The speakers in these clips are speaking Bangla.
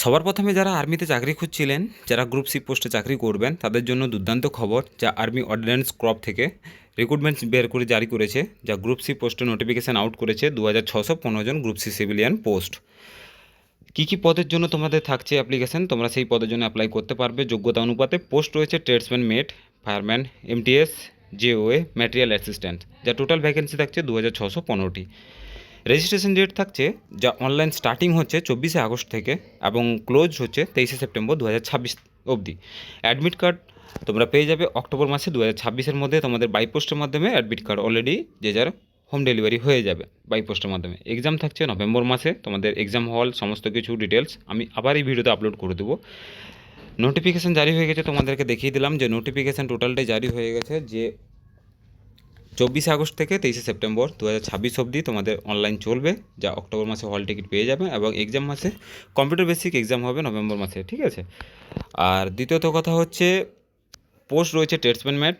সবার প্রথমে যারা আর্মিতে চাকরি খুঁজছিলেন, যারা গ্রুপ সি পোস্টে চাকরি করবেন, তাদের জন্য দুর্দান্ত খবর যা আর্মি অর্ডিন্যান্স ক্রপ থেকে রিক্রুটমেন্ট বের করে জারি করেছে, যা গ্রুপ সি পোস্টে নোটিফিকেশান আউট করেছে 2615 জন গ্রুপ সি সিভিলিয়ান পোস্ট। কী কী পদের জন্য তোমাদের থাকছে অ্যাপ্লিকেশান, তোমরা সেই পদের জন্য অ্যাপ্লাই করতে পারবে যোগ্যতা অনুপাতে। পোস্ট রয়েছে ট্রেডসম্যান, মেট, ফায়ারম্যান, এমটিএস, জেওএ, ম্যাটেরিয়াল অ্যাসিস্ট্যান্ট, যা টোটাল ভ্যাকেন্সি থাকছে 2615টি। রেজিস্ট্রেশন ডেট থাকছে, যা অনলাইন স্টার্টিং হচ্ছে 24শে আগস্ট থেকে এবং ক্লোজ হচ্ছে 23শে সেপ্টেম্বর 2026 অবধি। অ্যাডমিট কার্ড তোমরা পেয়ে যাবে অক্টোবর মাসে 2026-এর মধ্যে তোমাদের বাই পোস্টের মাধ্যমে। অ্যাডমিট কার্ড অলরেডি যে যার হোম ডেলিভারি হয়ে যাবে বাই পোস্টের মাধ্যমে। এক্সাম থাকছে নভেম্বর মাসে, তোমাদের এক্সাম হল সমস্ত কিছু ডিটেলস আমি আবার এই ভিডিওতে আপলোড করে দেবো। নোটিফিকেশান জারি হয়ে গেছে, তোমাদেরকে দেখিয়ে দিলাম যে নোটিফিকেশান টোটালটাই জারি হয়ে গেছে, যে 24শে আগস্ট থেকে 23শে সেপ্টেম্বর 2026 অবধি তোমাদের অনলাইন চলবে, যা অক্টোবর মাসে হল টিকিট পেয়ে যাবে এবং এক্সাম মাসে কম্পিউটার বেসিক এক্সাম হবে নভেম্বর মাসে, ঠিক আছে। আর দ্বিতীয়ত কথা হচ্ছে পোস্ট রয়েছে ট্রেডসম্যান ম্যাট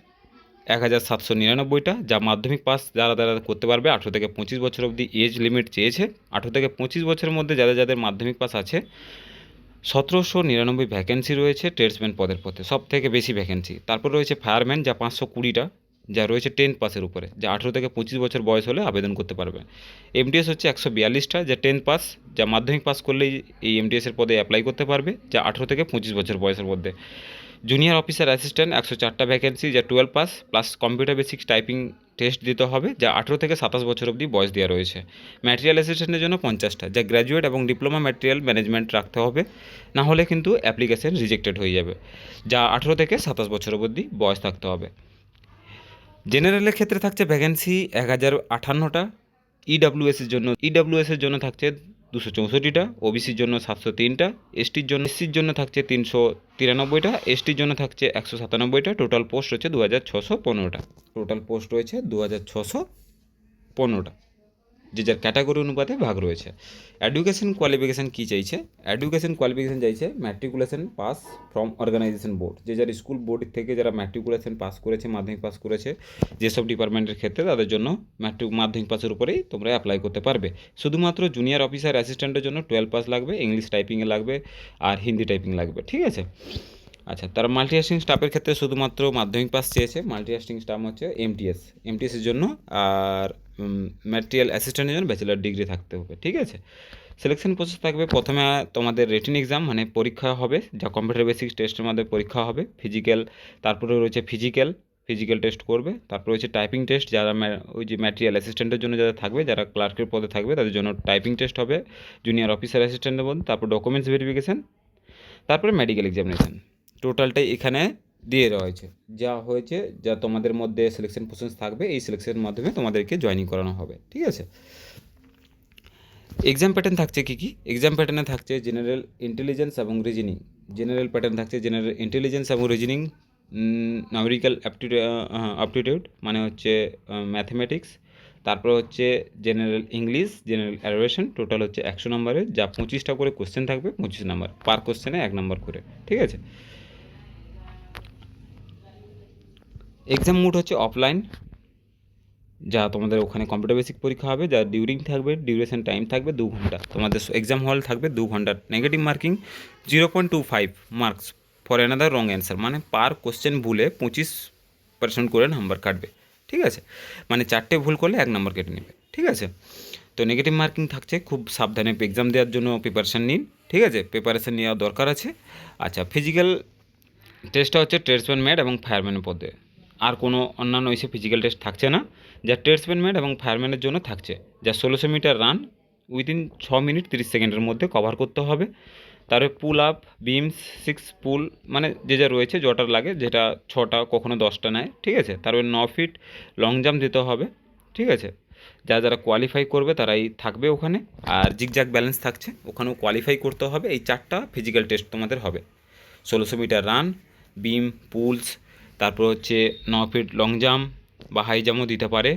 1799টা, যা মাধ্যমিক পাস যারা যারা করতে পারবে। 18 থেকে 25 বছর অবধি এজ লিমিট চেয়েছে। 18 থেকে 25 বছরের মধ্যে যাদের যাদের মাধ্যমিক পাস আছে 1799 ভ্যাকেন্সি রয়েছে ট্রেডসম্যান পদের পথে, সব থেকে বেশি ভ্যাকেন্সি। তারপর রয়েছে ফায়ারম্যান, যা 520টা, যা রয়েছে 10 পাসের উপরে, যা 18 থেকে 25 বছর বয়স হলে আবেদন করতে পারবে। এমটিএস হচ্ছে 142টা, যা 10 পাস, যা মাধ্যমিক পাস করলেই এই এমটিএসের পদে অ্যাপ্লাই করতে পারবে, যা 18 থেকে 25 বছর বয়সের মধ্যে। জুনিয়র অফিসার অ্যাসিস্ট্যান্ট 104টা ভ্যাকেন্সি, যা 12 pass plus computer basic typing test দিতে হবে, যা 18 থেকে 27 বছর অবধি বয়স দেওয়া রয়েছে। ম্যাটেরিয়াল অ্যাসিস্ট্যান্টের জন্য 50টা, যা গ্র্যাজুয়েট এবং ডিপ্লোমা ম্যাটেরিয়াল ম্যানেজমেন্ট রাখতে হবে, না হলে কিন্তু অ্যাপ্লিকেশন রিজেক্টেড হয়ে যাবে, যা 18 থেকে 27 বছর অবধি বয়স থাকতে হবে। জেনারেলের ক্ষেত্রে থাকছে ভ্যাকেন্সি 1058টা, ইডাব্লিউএসের জন্য থাকছে 264টা, ওবিসির জন্য 703টা, এসসির জন্য থাকছে 393টা, এসটির জন্য থাকছে 197টা। টোটাল পোস্ট রয়েছে 2615টা। টোটাল পোস্ট রয়েছে 2615টা, যে যার ক্যাটাগরি অনুপাতে ভাগ রয়েছে। এডুকেশন কোয়ালিফিকেশান কী চাইছে? এডুকেশন কোয়ালিফিকেশান চাইছে matriculation pass from organization board, যে যার স্কুল বোর্ড থেকে যারা ম্যাট্রিকুলেশন পাস করেছে, মাধ্যমিক পাস করেছে যেসব ডিপার্টমেন্টের ক্ষেত্রে, তাদের জন্য মাধ্যমিক পাসের উপরেই তোমরা অ্যাপ্লাই করতে পারবে। শুধুমাত্র জুনিয়র অফিসার অ্যাসিস্ট্যান্টের জন্য 12 পাস লাগবে, ইংলিশ টাইপিংয়ে লাগবে আর হিন্দি টাইপিং লাগবে, ঠিক আছে। আচ্ছা, তারা মাল্টিটাস্কিং স্টাফের ক্ষেত্রে শুধুমাত্র মাধ্যমিক পাস চেয়েছে। মাল্টিটাস্কিং স্টাফ হচ্ছে এমটিএসের জন্য, আর ম্যাটেরিয়াল অ্যাসিস্ট্যান্টের জন্য ব্যাচেলার ডিগ্রি থাকতে হবে, ঠিক আছে। সিলেকশন প্রসেস থাকবে, প্রথমে তোমাদের রিটেন এক্সাম মানে পরীক্ষা হবে, যা কম্পিউটার বেসিক টেস্টের মধ্যে পরীক্ষা হবে, ফিজিক্যাল। তারপরে রয়েছে ফিজিক্যাল টেস্ট করবে। তারপরে হচ্ছে টাইপিং টেস্ট, যারা ওই যে ম্যাটেরিয়াল অ্যাসিস্ট্যান্টের জন্য যারা থাকবে, যারা ক্লার্কের পদে থাকবে, তাদের জন্য টাইপিং টেস্ট হবে জুনিয়র অফিসার অ্যাসিস্ট্যান্টের মধ্যে। তারপর ডকুমেন্টস ভেরিফিকেশান, তারপরে মেডিকেল এক্সামিনেশান। টোটালটাই এখানে দিয়ে দেওয়া হয়েছে, যা হয়েছে, যা তোমাদের মধ্যে সিলেকশন প্রসেস থাকবে, এই সিলেকশনের মাধ্যমে তোমাদেরকে জয়েনিং করানো হবে, ঠিক আছে। এক্সাম প্যাটার্ন থাকছে কী কী? এক্সাম প্যাটার্নে থাকছে জেনারেল ইন্টেলিজেন্স এবং রিজনিং। জেনারেল প্যাটার্ন থাকছে জেনারেল ইন্টেলিজেন্স এবং রিজনিং, নামেরিক্যাল অ্যাপটিটিউড মানে হচ্ছে ম্যাথমেটিক্স। তারপর হচ্ছে general English, general Arabian. Total হচ্ছে 100 নম্বরের, যা 25টা করে কোশ্চেন থাকবে, 25 নম্বর পার কোশ্চেনে 1 নম্বর করে, ঠিক আছে। এক্সাম মোড হচ্ছে অফলাইন, যা তোমাদের ওখানে কম্পিউটার বেসিক পরীক্ষা হবে, যা ডিউরেশন টাইম থাকবে 2 ঘন্টা। তোমাদের এক্সাম হল থাকবে 2 ঘন্টার। Negative marking 0.25 marks for another wrong answer, মানে পার কোশ্চেন ভুলে 25% করে নাম্বার কাটবে, ঠিক আছে। মানে 4টে ভুল করলে 1 নম্বর কেটে নেবে, ঠিক আছে। তো নেগেটিভ মার্কিং থাকছে, খুব সাবধানে এক্সাম দেওয়ার জন্য প্রিপারেশান নিন, ঠিক আছে। প্রিপারেশান নেওয়া দরকার আছে। আচ্ছা, ফিজিক্যাল টেস্টটা হচ্ছে ট্রেডসম্যান ম্যাট এবং ফায়ারম্যানের পদে, আর কোনো অন্যান্য এসে ফিজিক্যাল টেস্ট থাকছে না, যা ট্রেডসম্যান ম্যাট এবং ফায়ারম্যানের জন্য থাকছে, যা 1600 মিটার রান উইদিন 6 মিনিট 30 সেকেন্ডের মধ্যে কভার করতে হবে। তারপরে পুল আপ, বিমস, 6 পুল, মানে যে যা রয়েছে জটার লাগে, যেটা 6টা কখনো 10টা নেয়, ঠিক আছে। তারপরে 9 ফিট লং জাম্প দিতে হবে, ঠিক আছে। যারা কোয়ালিফাই করবে তারাই থাকবে ওখানে। আর জিগজ্যাগ ব্যালেন্স থাকছে, ওখানেও কোয়ালিফাই করতে হবে। এই 4টা ফিজিক্যাল টেস্ট তোমাদের হবে, 1600 মিটার রান, বিম, পুলস, তারপর হচ্ছে 9 ফিট লং জাম্প বা হাই জাম্পও দিতে পারে,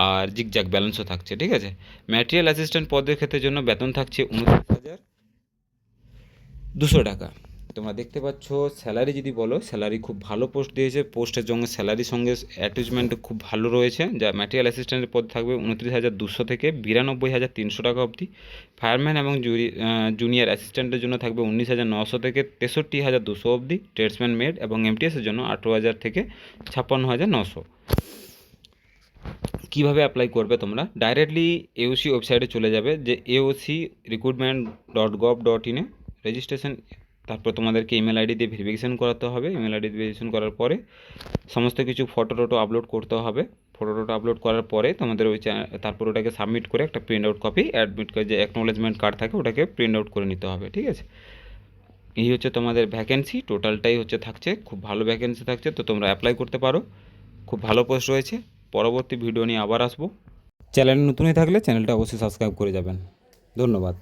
আর জিগজ্যাগ ব্যালেন্সও থাকছে, ঠিক আছে। ম্যাটেরিয়াল অ্যাসিস্ট্যান্ট পদের ক্ষেত্রের জন্য বেতন থাকছে 29,200 টাকা। তোমরা দেখতে পাচ্ছ স্যালারি যদি বলো, স্যালারি খুব ভালো পোস্ট দিয়েছে, পোস্টের সঙ্গে স্যালারির সঙ্গে অ্যাটাচমেন্ট খুব ভালো রয়েছে। যা ম্যাটেরিয়াল অ্যাসিস্ট্যান্টের পদ থাকবে 29,200 থেকে 92,300 টাকা অবধি। ফায়ারম্যান এবং জুনিয়র অ্যাসিস্ট্যান্টের জন্য থাকবে 19,900 থেকে 63,200 অবধি। ট্রেডসম্যান মেড এবং এমটিএসের জন্য 18,000 থেকে 56,900। কীভাবে অ্যাপ্লাই করবে তোমরা? ডাইরেক্টলি এওসি ওয়েবসাইটে চলে যাবে, যে aoc.recruitment.gov.in এ রেজিস্ট্রেশন। তারপর তোমাদেরকে ইমেল আইডি দিয়ে ভেরিফিকেশান করাতে হবে। ইমেল আইডি ভেরিফিকেশান করার পরে সমস্ত কিছু ফটো টটো আপলোড করতে হবে। ফটো টটো আপলোড করার পরে তোমাদের ওই তারপর ওটাকে সাবমিট করে একটা প্রিন্ট আউট কপি, অ্যাডমিট করে যে অ্যাকনোলেজমেন্ট কার্ড থাকে ওটাকে প্রিন্ট আউট করে নিতে হবে। ঠিক আছে, এই হচ্ছে তোমাদের ভ্যাকেন্সি। টোটালটাই হচ্ছে থাকছে, খুব ভালো ভ্যাকেন্সি থাকছে, তো তোমরা অ্যাপ্লাই করতে পারো। খুব ভালো পোস্ট রয়েছে। পরবর্তী ভিডিও নিয়ে আবার আসবো। চ্যানেল নতুনই থাকলে চ্যানেলটা অবশ্যই সাবস্ক্রাইব করে যাবেন। ধন্যবাদ।